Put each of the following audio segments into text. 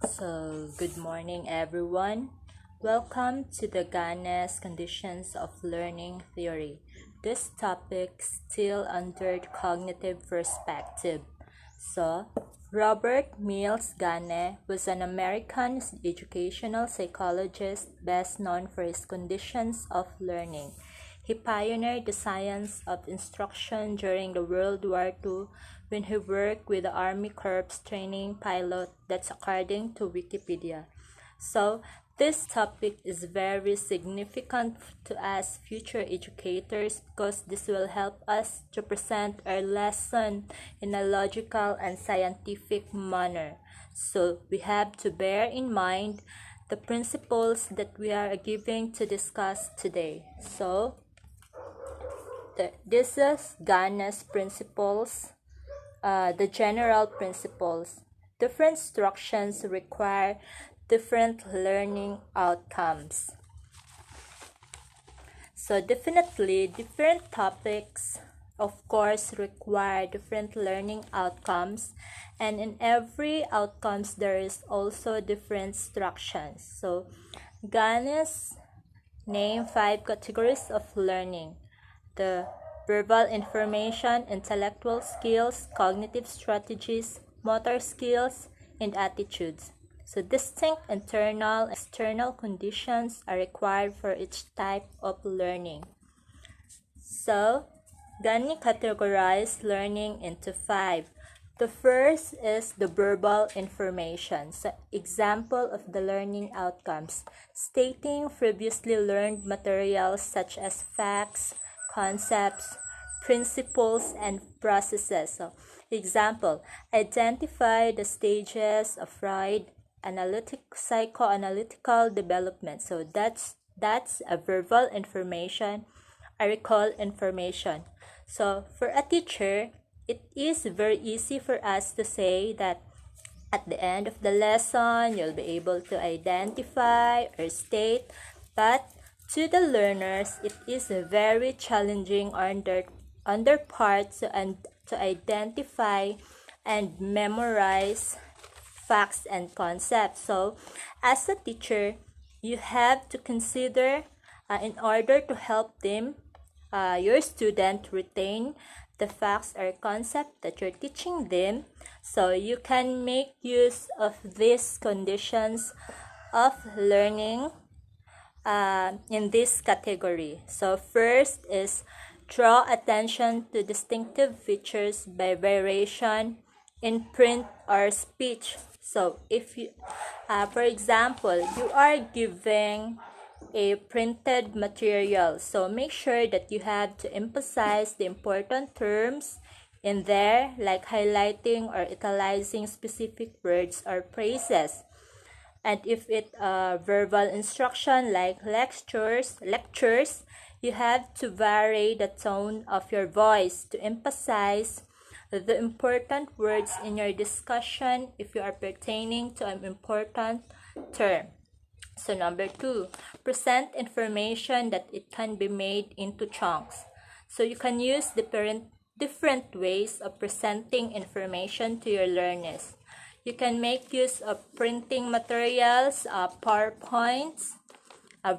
Good morning, everyone. Welcome to the Ganes Conditions of Learning Theory. This topic still under cognitive perspective. Robert Mills Gane was an American educational psychologist best known for his conditions of learning. He pioneered the science of instruction during the World War II when he worked with the Army Corps training pilot. That's according to Wikipedia. So, this topic is very significant to us future educators because this will help us to present our lesson in a logical and scientific manner. So, we have to bear in mind the principles that we are giving to discuss today. This is Gane's principles, the general principles. Different instructions require different learning outcomes. So definitely different topics of course require different learning outcomes, and in every outcomes there is also different instructions. So Gane's name 5 categories of learning: the verbal information, intellectual skills, cognitive strategies, motor skills, and attitudes. So distinct internal and external conditions are required for each type of learning. So Gani categorized learning into 5. The first is the verbal information. So example of the learning outcomes: stating previously learned materials such as facts, concepts, principles, and processes. So example: identify the stages of Freud psychoanalytical development. So that's a verbal information. I recall information. So for a teacher, it is very easy for us to say that at the end of the lesson, you'll be able to identify or state, but to the learners, it is very challenging on their part to identify and memorize facts and concepts. So as a teacher, you have to consider in order to help them, your student retain the facts or concept that you're teaching them, so you can make use of these conditions of learning in this category. So first is draw attention to distinctive features by variation in print or speech. So if you, for example, you are giving a printed material, so make sure that you have to emphasize the important terms in there, like highlighting or italicizing specific words or phrases. And if it verbal instruction like lectures, you have to vary the tone of your voice to emphasize the important words in your discussion if you are pertaining to an important term. So number 2, present information that it can be made into chunks. So you can use different ways of presenting information to your learners. You can make use of printing materials, PowerPoints,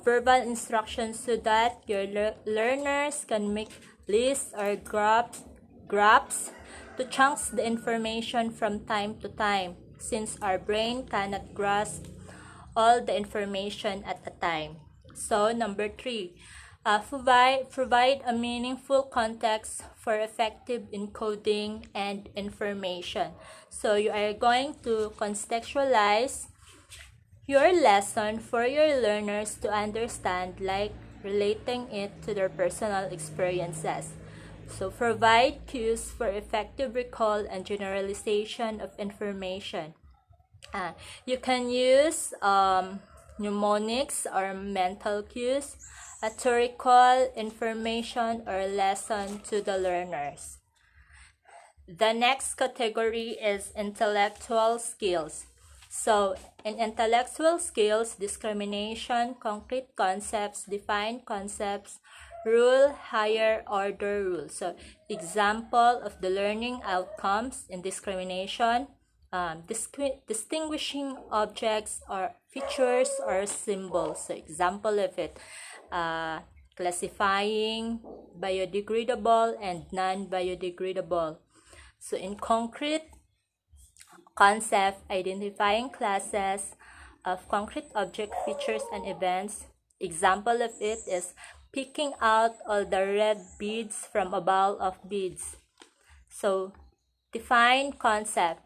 verbal instructions so that your learners can make lists or graphs to chunks the information from time to time, since our brain cannot grasp all the information at a time. So number 3, provide a meaningful context for effective encoding and information. So you are going to contextualize your lesson for your learners to understand, like relating it to their personal experiences. So provide cues for effective recall and generalization of information. You can use mnemonics or mental cues to recall information or lesson to the learners. The next category is intellectual skills. So in intellectual skills, discrimination, concrete concepts, defined concepts, rule, higher order rules. So example of the learning outcomes in discrimination: distinguishing objects or features or symbols. So example of it, classifying biodegradable and non-biodegradable. So in concrete concept, identifying classes of concrete object features and events. Example of it is picking out all the red beads from a ball of beads. So define concept.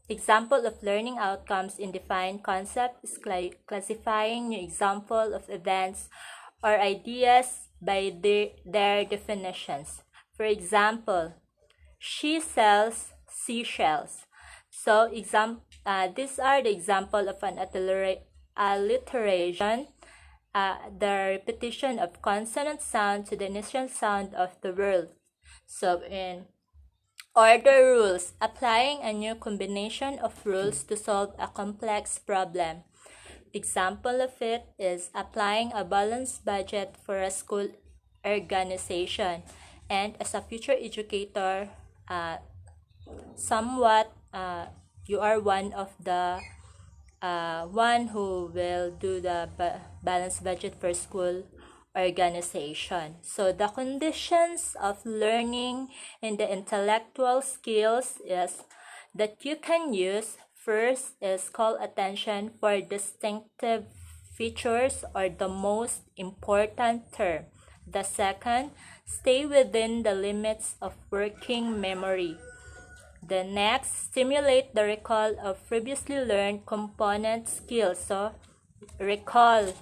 Example of learning outcomes in defined concept is classifying new example of events or ideas by their definitions. For example, she sells seashells. So these are the example of an alliteration, the repetition of consonant sound to the initial sound of the word. So in order rules, applying a new combination of rules to solve a complex problem. Example of it is applying a balanced budget for a school organization. And as a future educator, somewhat you are one of the one who will do the balanced budget for school organization. So the conditions of learning and the intellectual skills is that you can use. First is call attention for distinctive features or the most important term. The second, stay within the limits of working memory. The next, stimulate the recall of previously learned component skills. So, recall.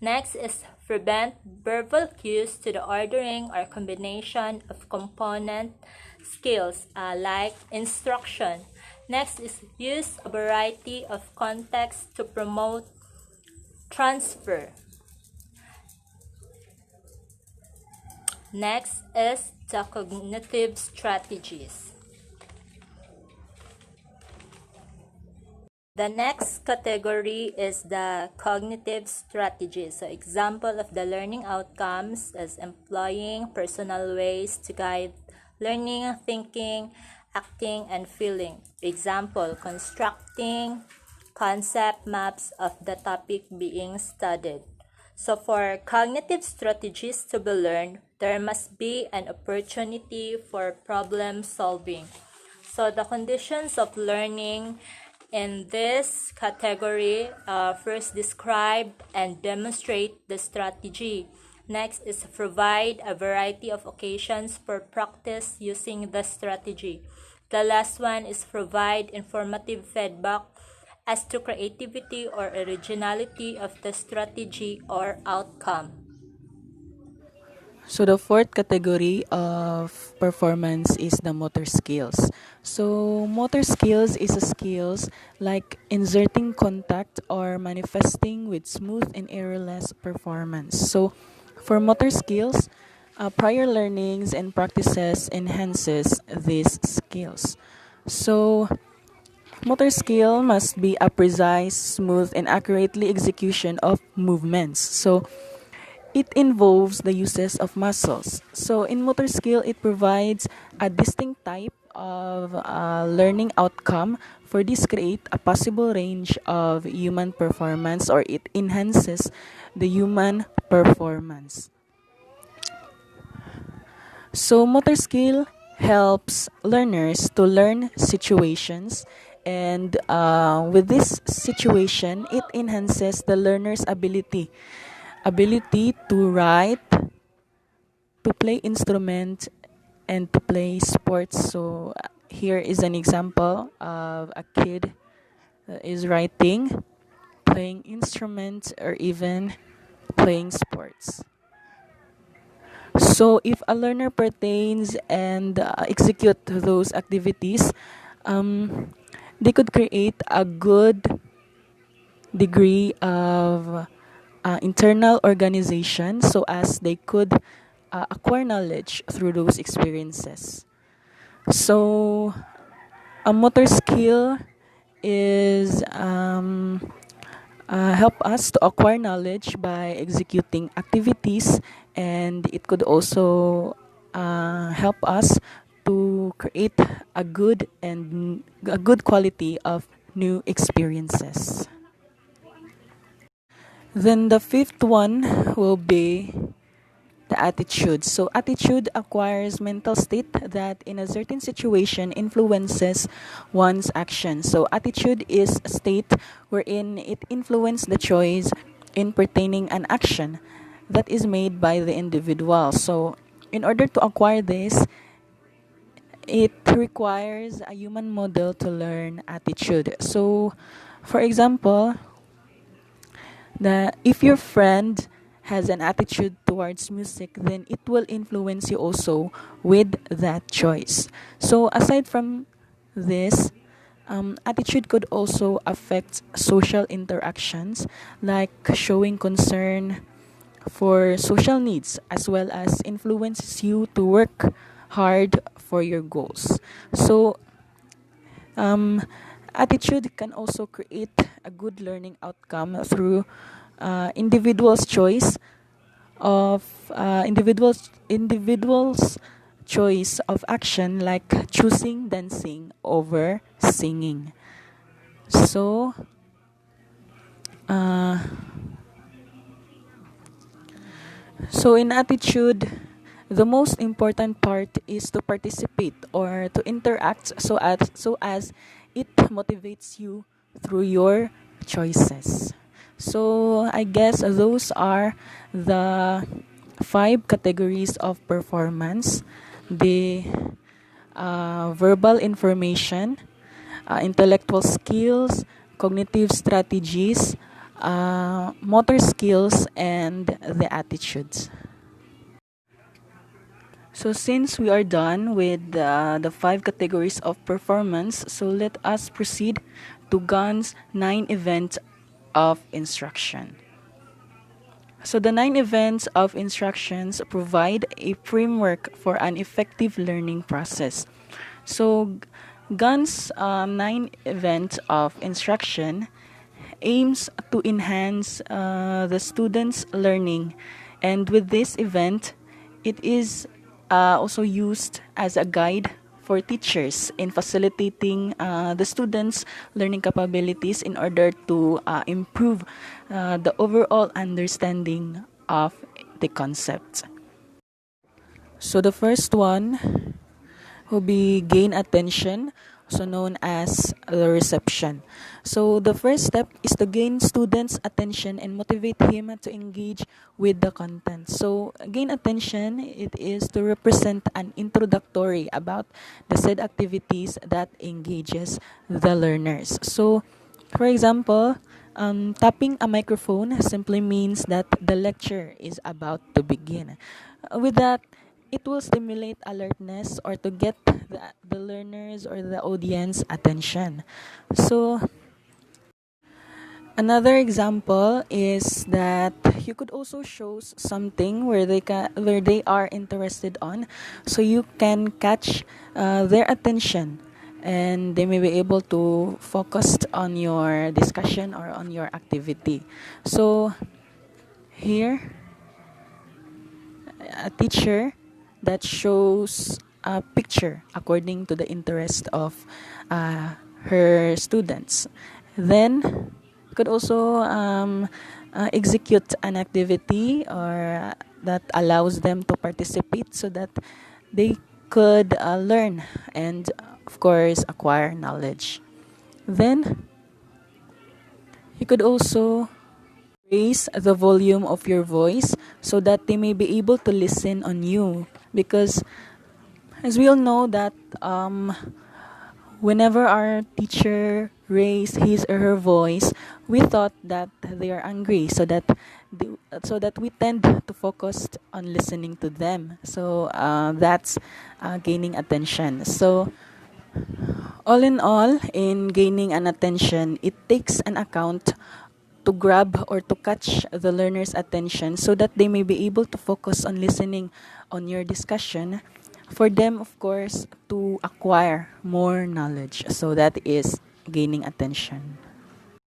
Next is prevent verbal cues to the ordering or combination of component skills like instruction. Next is use a variety of contexts to promote transfer. Next is the cognitive strategies. The next category is the cognitive strategies. So example of the learning outcomes is employing personal ways to guide learning, thinking, acting, and feeling. Example, constructing concept maps of the topic being studied. So for cognitive strategies to be learned, there must be an opportunity for problem solving. So the conditions of learning in this category, first describe and demonstrate the strategy. Next is provide a variety of occasions for practice using the strategy. The last one is provide informative feedback as to creativity or originality of the strategy or outcome. So the fourth category of performance is the motor skills. So motor skills is a skills like inserting contact or manifesting with smooth and errorless performance. So for motor skills, prior learnings and practices enhances these skills. So motor skill must be a precise, smooth, and accurately execution of movements. So it involves the uses of muscles. So in motor skill, it provides a distinct type of learning outcome. For this, create a possible range of human performance, or it enhances the human performance. So motor skill helps learners to learn situations, and with this situation, it enhances the learner's ability to write, to play instrument, and to play sports. So here is an example of a kid that is writing, playing instruments, or even playing sports. So if a learner pertains and execute those activities, they could create a good degree of internal organization, so as they could acquire knowledge through those experiences. So a motor skill is help us to acquire knowledge by executing activities, and it could also help us to create a good quality of new experiences. Then the fifth one will be the attitude. So attitude acquires mental state that in a certain situation influences one's action. So attitude is a state wherein it influences the choice in pertaining an action that is made by the individual. So in order to acquire this, it requires a human model to learn attitude. So for example, if your friend has an attitude towards music, then it will influence you also with that choice. So aside from this, attitude could also affect social interactions, like showing concern for social needs, as well as influences you to work hard for your goals. So um, attitude can also create a good learning outcome through individuals' choice of individuals' choice of action, like choosing dancing over singing. So, uh, so in attitude, the most important part is to participate or to interact so as it motivates you through your choices. So I guess those are the five categories of performance: the verbal information, intellectual skills, cognitive strategies, motor skills, and the attitudes. So since we are done with the five categories of performance, so let us proceed to GAN's 9 events of instruction. So the 9 events of instructions provide a framework for an effective learning process. So GAN's 9 events of instruction aims to enhance the students' learning, and with this event, it is also used as a guide for teachers in facilitating the students' learning capabilities in order to improve the overall understanding of the concept. So the first one will be gain attention, also known as the reception. So the first step is to gain students' attention and motivate him to engage with the content. So gain attention, it is to represent an introductory about the said activities that engages the learners. So for example, tapping a microphone simply means that the lecture is about to begin. With that, it will stimulate alertness or to get the learners or the audience attention. So another example is that you could also show something where they are interested on, so you can catch their attention, and they may be able to focus on your discussion or on your activity. So here, a teacher that shows a picture according to the interest of her students. Then could also execute an activity or that allows them to participate so that they could learn and of course acquire knowledge. Then you could also raise the volume of your voice so that they may be able to listen on you, because as we all know that whenever our teacher raised his or her voice, we thought that they are angry, so that we tend to focus on listening to them. So that's gaining attention. So all in all, in gaining an attention, it takes an account to grab or to catch the learner's attention so that they may be able to focus on listening on your discussion, for them, of course, to acquire more knowledge. So that is gaining attention.